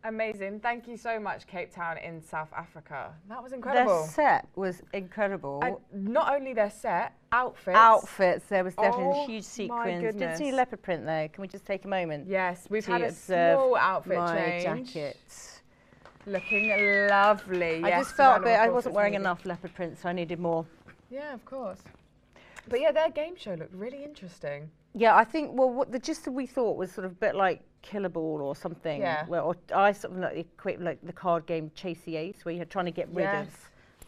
Amazing. Thank you so much, Cape Town in South Africa. That was incredible. Their set was incredible. And not only their set, outfits. Outfits, there was definitely Oh, huge my sequins. goodness. Didn't see leopard print though. Can we just take a moment? Yes, we've to had a observe small outfit my change. jacket. Looking lovely. I Yes, just felt a Savannah, bit, of I course, wasn't it's wearing needed. enough leopard print, so I needed more. Yeah, of course. But yeah, their game show looked really interesting. Yeah, I think, well, what the gist that we thought was sort of a bit like Killaball or something. Yeah. Where, or I sort of like equate like the card game Chase the Ace, where you're trying to get rid of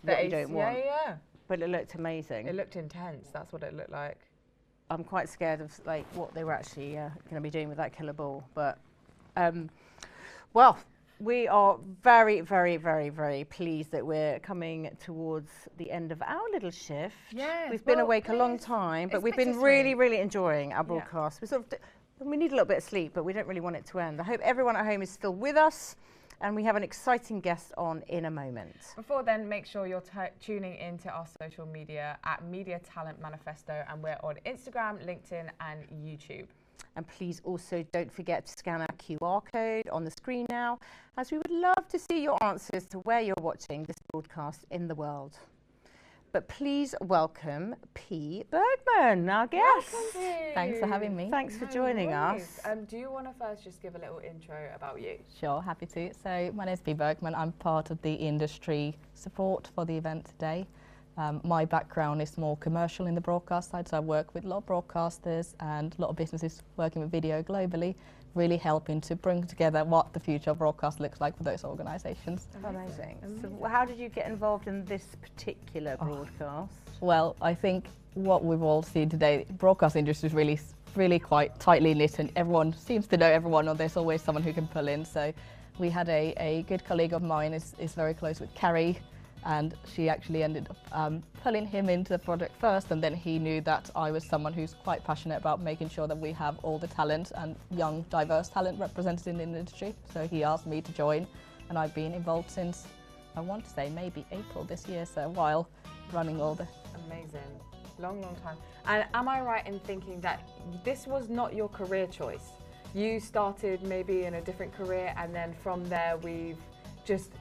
what you don't want. Yeah. But it looked amazing. It looked intense. That's what it looked like. I'm quite scared of like what they were actually going to be doing with that Killaball. But, well, we are very, very, very, very pleased that we're coming towards the end of our little shift. Yes, We've been well, awake a long it's- time, but it's we've been bittersweet. really, really enjoying our Yeah. broadcast. We sort of, we need a little bit of sleep, but we don't really want it to end. I hope everyone at home is still with us, and we have an exciting guest on in a moment. Before then, make sure you're tuning into our social media at Media Talent Manifesto, and we're on Instagram, LinkedIn, and YouTube. And please also don't forget to scan our QR code on the screen now, as we would love to see your answers to where you're watching this broadcast in the world. But please welcome P. Bergman, our guest. Thanks for having me. Thanks for joining worries. us. Do you want to first just give a little intro about you? Sure, happy to. So my name is P. Bergman. I'm part of the industry support for the event today. My background is more commercial in the broadcast side, so I work with a lot of broadcasters and a lot of businesses working with video globally, really helping to bring together what the future of broadcast looks like for those organisations. Amazing. So how did you get involved in this particular broadcast? Well, I think what we've all seen today, the broadcast industry is really quite tightly knit, and everyone seems to know everyone, or there's always someone who can pull in. So we had a good colleague of mine is very close with Carrie, and she actually ended up pulling him into the project first, and then he knew that I was someone who's quite passionate about making sure that we have all the talent and young, diverse talent represented in the industry. So he asked me to join, and I've been involved since, I want to say maybe April this year, so a while, running all the... Amazing. Long time. And am I right in thinking that this was not your career choice? You started maybe in a different career, and then from there we've just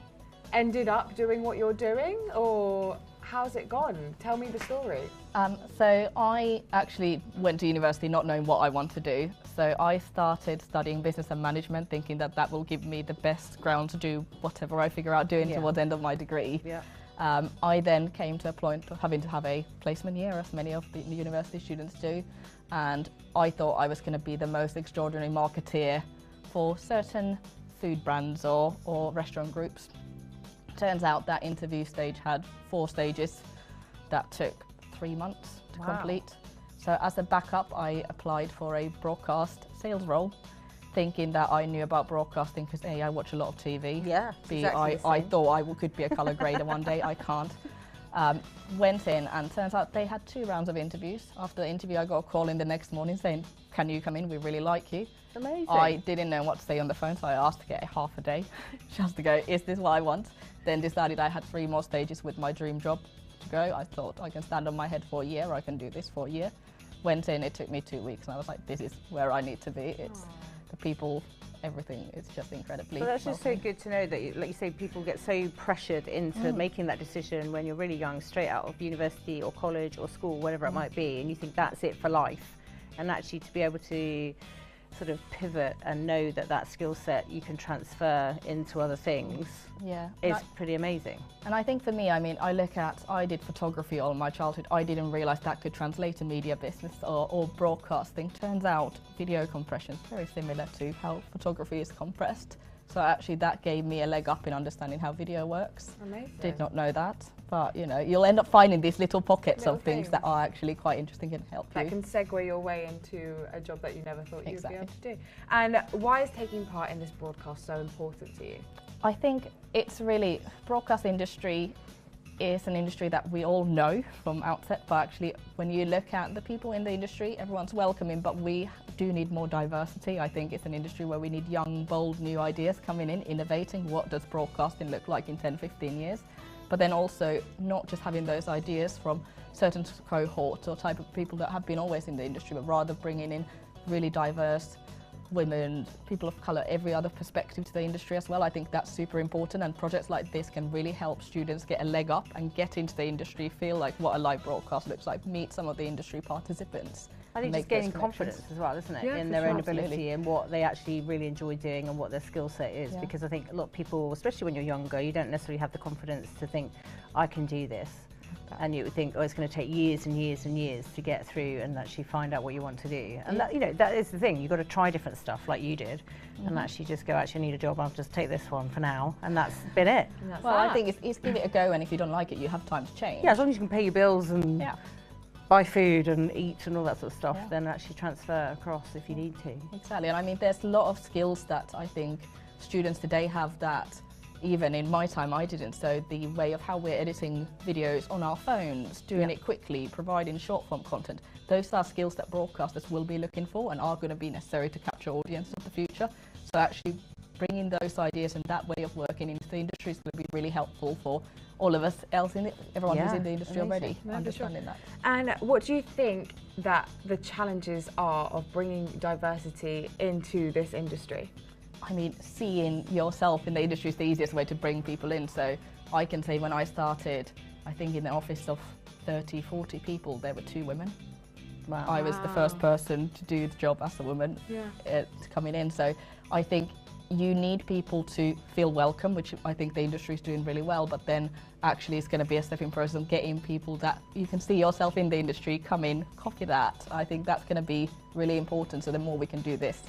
ended up doing what you're doing, or how's it gone? Tell me the story. So I actually went to university not knowing what I want to do. So I started studying business and management, thinking that that will give me the best ground to do whatever I figure out doing towards the end of my degree. Yeah. I then came to a point of having to have a placement year, as many of the university students do. And I thought I was going to be the most extraordinary marketeer for certain food brands or restaurant groups. Turns out that interview stage had 4 stages that took 3 months to complete. So as a backup, I applied for a broadcast sales role, thinking that I knew about broadcasting because A, I watch a lot of TV. Yeah, B, exactly the I same. thought I could be a colour grader one day. I can't. Went in, and turns out they had 2 rounds of interviews. After the interview, I got a call in the next morning saying, "Can you come in? We really like you." Amazing. I didn't know what to say on the phone, so I asked to get a half a day, just to go, is this what I want? Then decided I had 3 more stages with my dream job to go. I thought I can stand on my head for a year, I can do this for a year. Went in, it took me 2 weeks, and I was like, this is where I need to be. It's the people, everything, it's just incredibly Well, that's just so welcoming. good to know that, like you say, people get so pressured into making that decision when you're really young, straight out of university or college or school, whatever it might be, and you think that's it for life. And actually to be able to sort of pivot and know that that skill set you can transfer into other things Yeah. is pretty amazing. And I think for me, I mean, I did photography all my childhood. I didn't realise that could translate to media business or broadcasting. Turns out video compression is very similar to how photography is compressed. So actually that gave me a leg up in understanding how video works. Amazing. Did not know that, but you know, you'll end up finding these little pockets Little of things that are actually quite interesting and help That you. can segue your way into a job that you never thought you'd Exactly. be able to do. And why is taking part in this broadcast so important to you? I think it's really, broadcast industry is an industry that we all know from outset, but actually when you look at the people in the industry, everyone's welcoming, but we do need more diversity. I think it's an industry where we need young, bold, new ideas coming in, innovating. What does broadcasting look like in 10, 15 years? But then also not just having those ideas from certain cohorts or type of people that have been always in the industry, but rather bringing in really diverse women, people of colour, every other perspective to the industry as well. I think that's super important, and projects like this can really help students get a leg up and get into the industry, feel like what a live broadcast looks like, meet some of the industry participants. I think just gaining confidence as well, isn't it, in their own ability and what they actually really enjoy doing and what their skill set is. Because I think a lot of people, especially when you're younger, you don't necessarily have the confidence to think, I can do this. And you would think, oh, it's going to take years and years and years to get through and actually find out what you want to do. And that, you know, that is the thing. You've got to try different stuff like you did, and actually just go, actually, I need a job. I'll just take this one for now, and that's been it. Well, I think it's give it a go, and if you don't like it, you have time to change. Yeah, as long as you can pay your bills and buy food and eat and all that sort of stuff, then actually transfer across if you need to. Exactly, and I mean, there's a lot of skills that I think students today have that even in my time I didn't. So the way of how we're editing videos on our phones, doing it quickly, providing short form content, those are skills that broadcasters will be looking for and are going to be necessary to capture audience in the future. So actually bringing those ideas and that way of working into the industry is going to be really helpful for all of us else in it, everyone who's in the industry already, understanding that. And what do you think that the challenges are of bringing diversity into this industry? I mean, seeing yourself in the industry is the easiest way to bring people in. So I can say when I started, I think in the office of 30, 40 people, there were 2 women. Wow. I was the first person to do the job as a woman coming in. So I think you need people to feel welcome, which I think the industry is doing really well, but then actually it's going to be a stepping process of getting people that you can see yourself in the industry, come in, copy that. I think that's going to be really important. So the more we can do this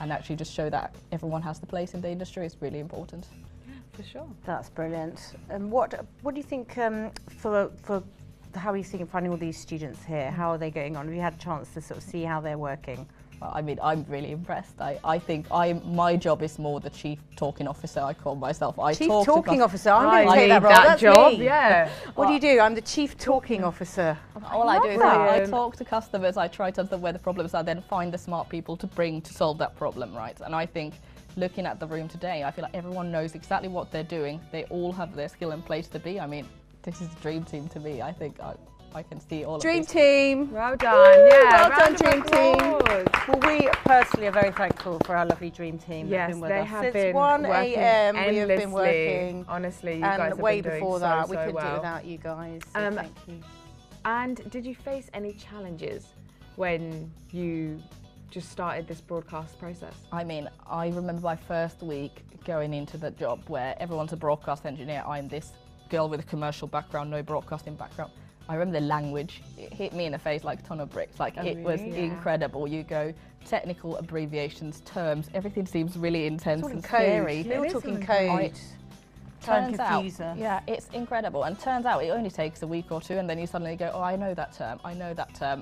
and actually just show that everyone has the place in the industry is really important. Yeah, for sure. That's brilliant. And what do you think for how are you seeing finding all these students here? How are they going on? Have you had a chance to sort of see how they're working? Well, I mean, I'm really impressed. I think my job is more the chief talking officer, I call myself. Chief talking officer? I'm going to take that role. That's job. Me. Yeah. What do you do? I'm the chief talking officer. All I do is I talk to customers, I try to understand where the problems are, then find the smart people to bring to solve that problem, right? And I think looking at the room today, I feel like everyone knows exactly what they're doing. They all have their skill and place to be. I mean, this is a dream team to me. I think I can see all Dream of this. team. Well done. Yeah. Well done, dream team. Well, we personally are very thankful for our lovely dream team. Yes, been with they us. have Since been 1 working a.m. we have been working. Honestly, you guys have way been doing before that, we so couldn't do it well. without you guys. So thank you. And did you face any challenges when you just started this broadcast process? I mean, I remember my first week going into the job where everyone's a broadcast engineer. I'm this girl with a commercial background, no broadcasting background. I remember the language, it hit me in the face like a ton of bricks. Like it was incredible. You go technical abbreviations, terms, everything seems really intense and scary. We're talking code. Turns out, it's incredible. And turns out it only takes a week or two and then you suddenly go, oh, I know that term.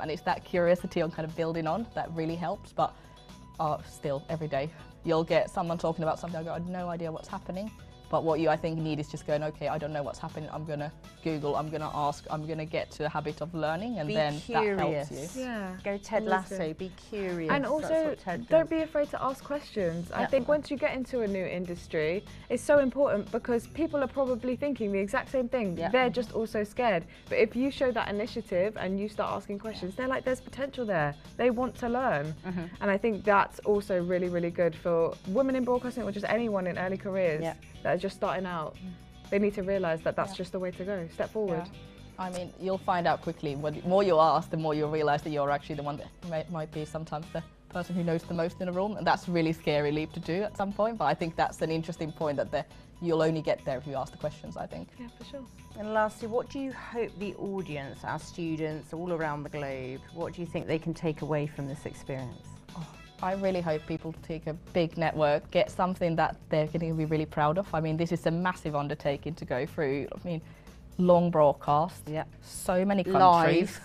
And it's that curiosity on kind of building on that really helps. But still, every day, you'll get someone talking about something, I go, I have no idea what's happening. But what you, I think, need is just going, okay, I don't know what's happening. I'm going to Google, I'm going to ask, I'm going to get to the habit of learning, and then that helps you. Yeah. Go Ted Lasso, be curious. And also, don't be afraid to ask questions. I think once you get into a new industry, it's so important because people are probably thinking the exact same thing. They're just also scared. But if you show that initiative and you start asking questions, they're like, there's potential there. They want to learn. And I think that's also really, really good for women in broadcasting or just anyone in early careers that are just starting out. They need to realise that that's just the way to go. Step forward. I mean, you'll find out quickly. The more you ask, the more you'll realise that you're actually the one that might be sometimes the person who knows the most in a room, and that's a really scary leap to do at some point. But I think that's an interesting point that you'll only get there if you ask the questions, I think. Yeah, for sure. And lastly, what do you hope the audience, our students all around the globe, what do you think they can take away from this experience? I really hope people take a big network, get something that they're going to be really proud of. I mean, this is a massive undertaking to go through. I mean, long broadcast, so many countries. Live.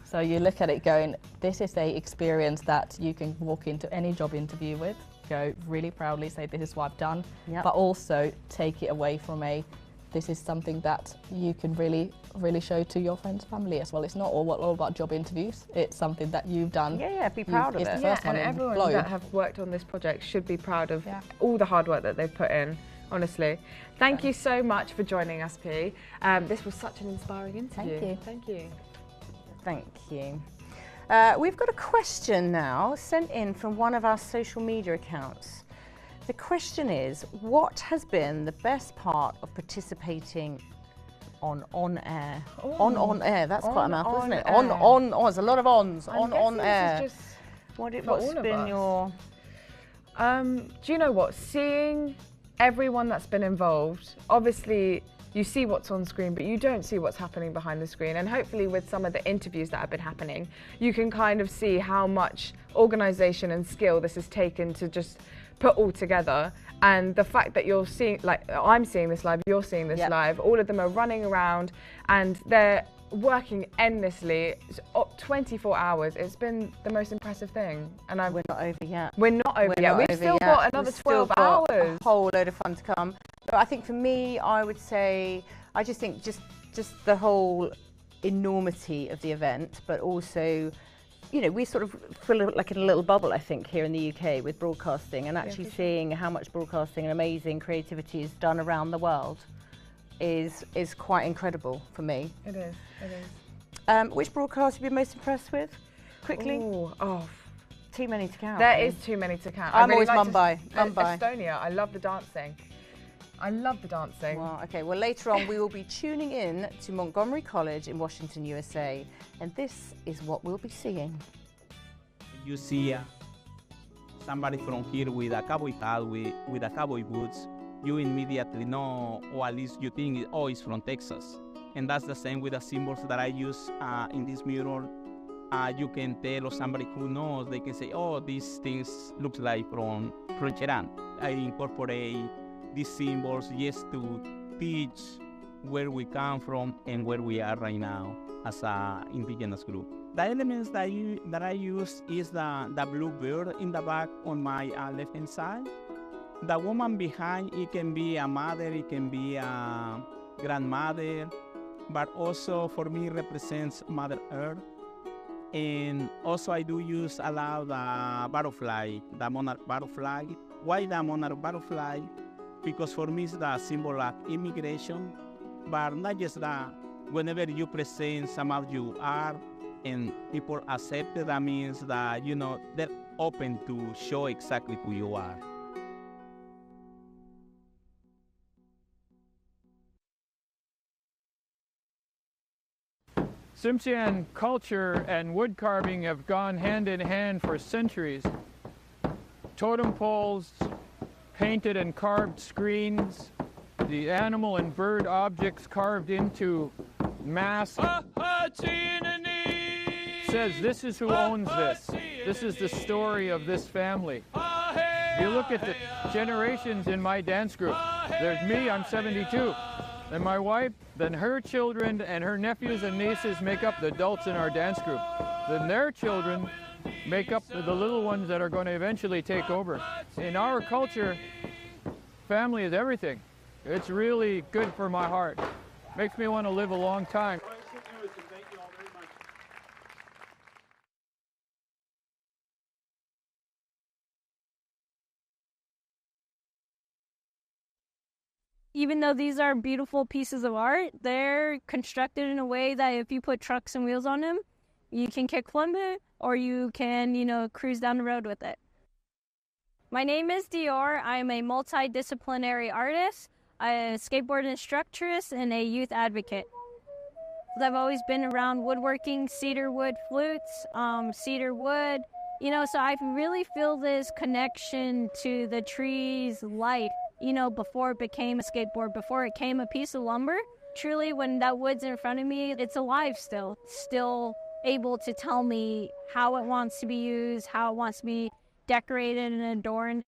So you look at it going, this is a experience that you can walk into any job interview with, go really proudly, say this is what I've done, but also take it away from this is something that you can really, really show to your friends, family as well. It's not all about job interviews. It's something that you've done. Be proud of it. It's the first one and everyone that have worked on this project should be proud of all the hard work that they've put in, honestly. Thank you so much for joining us, P. This was such an inspiring interview. Thank you. Thank you. We've got a question now sent in from one of our social media accounts. The question is, what has been the best part of participating on air? Ooh. On air, that's quite a mouthful, isn't it? Air. On, there's a lot of ons. I'm on guessing air. this is just for What's all of been us. your... Do you know what? Seeing everyone that's been involved, obviously you see what's on screen, but you don't see what's happening behind the screen. And hopefully with some of the interviews that have been happening, you can kind of see how much organisation and skill this has taken to just put all together. And the fact that you're seeing, like I'm seeing this live, you're seeing this live, all of them are running around and they're working endlessly, 24 hours. It's been the most impressive thing. And We're not over yet. we're not over yet. We've still got another 12 hours. A whole load of fun to come. But I think for me, I would say, I just think just the whole enormity of the event, but also, you know, we sort of feel like in a little bubble, I think, here in the UK with broadcasting, and actually seeing how much broadcasting and amazing creativity is done around the world is quite incredible for me. It is. Which broadcast have you been most impressed with? Quickly? Ooh, Too many to count. there is too many to count. I'm I really always like Mumbai. Estonia. I love the dancing. Well, okay. Well, later on we will be tuning in to Montgomery College in Washington, USA, and this is what we'll be seeing. You see somebody from here with a cowboy hat, with a cowboy boots, you immediately know, or at least you think, oh, it's from Texas. And that's the same with the symbols that I use in this mural. You can tell, or somebody who knows, they can say, oh, these things look like from Cheran. I incorporate these symbols just to teach where we come from and where we are right now as an indigenous group. The elements that I use is the blue bird in the back on my left-hand side. The woman behind, it can be a mother, it can be a grandmother, but also for me represents Mother Earth. And also I do use a lot the butterfly, the monarch butterfly. Why the monarch butterfly? Because for me it's the symbol of immigration, but not just that. Whenever you present some of you are and people accept it, that means that, you know, they're open to show exactly who you are. Tsimshian culture and wood carving have gone hand in hand for centuries. Totem poles, painted and carved screens, the animal and bird objects carved into masks. Says this is who owns this. This is the story of this family. If you look at the generations in my dance group, there's me, I'm 72. And my wife, then her children and her nephews and nieces make up the adults in our dance group. Then their children make up the little ones that are going to eventually take over. In our culture, family is everything. It's really good for my heart. Makes me want to live a long time. Even though these are beautiful pieces of art, they're constructed in a way that if you put trucks and wheels on them, you can kickflip it or you can, cruise down the road with it. My name is Dior. I'm a multidisciplinary artist, a skateboard instructress, and a youth advocate. I've always been around woodworking, cedar wood flutes, cedar wood, so I really feel this connection to the tree's life. Before it became a skateboard, before it came a piece of lumber. Truly, when that wood's in front of me, it's alive still able to tell me how it wants to be used, how it wants to be decorated and adorned.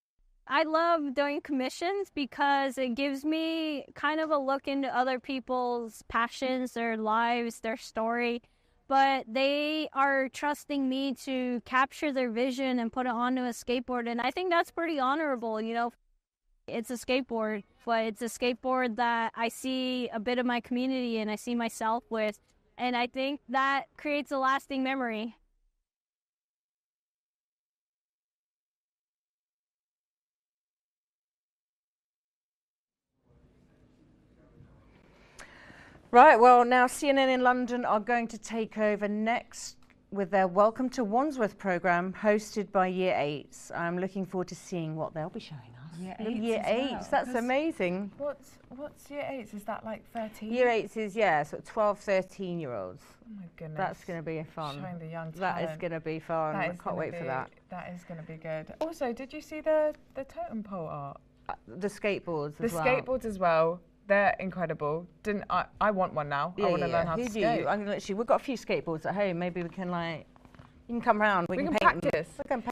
I love doing commissions because it gives me kind of a look into other people's passions, their lives, their story, but they are trusting me to capture their vision and put it onto a skateboard, and I think that's pretty honorable, It's a skateboard, but it's a skateboard that I see a bit of my community and I see myself with, and I think that creates a lasting memory. Right, well, now CNN in London are going to take over next with their Welcome to Wandsworth programme hosted by Year 8s. I'm looking forward to seeing what they'll be showing us. Year 8s, That's amazing. What's year 8s? Is that like 13? Year 8s is, yeah, sort of 12, 13-year-olds. Oh my goodness. That's going to be fun. Showing the young talent. That is going to be fun. I can't wait for that. That is going to be good. Also, did you see the totem pole art? The skateboards as well. The skateboards as well. They're incredible. I want one now. I want to learn how to skate. I mean, literally, we've got a few skateboards at home. Maybe we can you can come round. We can practice. We can